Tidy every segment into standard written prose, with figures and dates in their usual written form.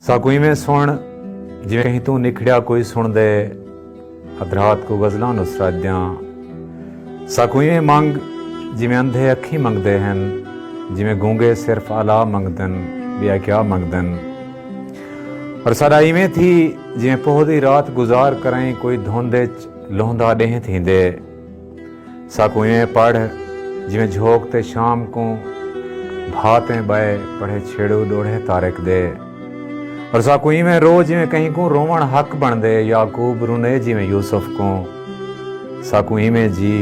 साकू में सुन जिवें कहीं तू निखड़िया कोई सुन दे अधरात को गज़लां नुसरात साकू में मंग जिवें अंधे अखी मंगदे हैं, जिवें गूंगे सिर्फ आला मंगदन बिया क्या मंगदन। और साडा इवें थी जिवें पोहदी रात गुजार करें कोई धोंदे लोंदा डेह थींदे। साकू में पढ़ जिवें झोंकते शाम को भातें बए पढ़े छेड़ू डोढ़े तारक दे। और साकू में रोज जिवें कहीं को रोवण हक बन दे याकूब रुने जिवें यूसुफ को। साकू में जी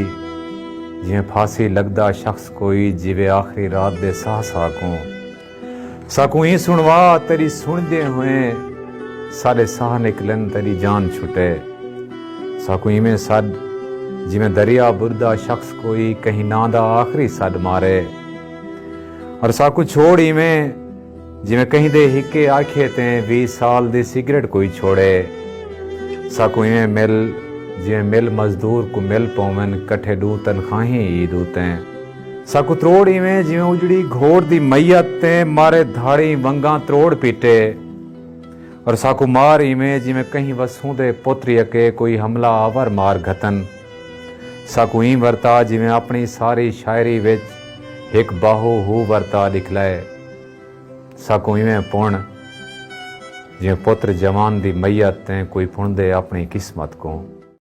जिवें फांसी लगदा शख्स कोई जिवे आखिरी रात दे साह साह को। साकू ही सुनवा तेरी सुनदे हुए सारे साह निकलन तेरी जान छुटे। साकू में सद जिवें दरिया बुरदा शख्स कोई कहीं नादा आखिरी सद मारे। और साकू छोड़ में जिवें कहीं दे हिके आखे ते 20 साल दी सिगरेट कोई छोड़े। साकू में मिल जिवें मिल मजदूर को मिल पवन कट्ठे डू तनखाही ईद उतें। साकू त्रोड़ में जिवें उजड़ी घोड़ दी मैयत ते मारे धाड़ी वंगा त्रोड़ पीटे। और साकू मार में जिवें कहीं वसूं दे पुत्र यके कोई हमला आवर मार घतन। साकू वरता जिवें अपनी सारी शायरी विच एक बाहू हू वरता दिखलाए। साकू में पुण जिवें पुत्र जवान दी मैयत ते कोई पुणदे अपनी किस्मत को।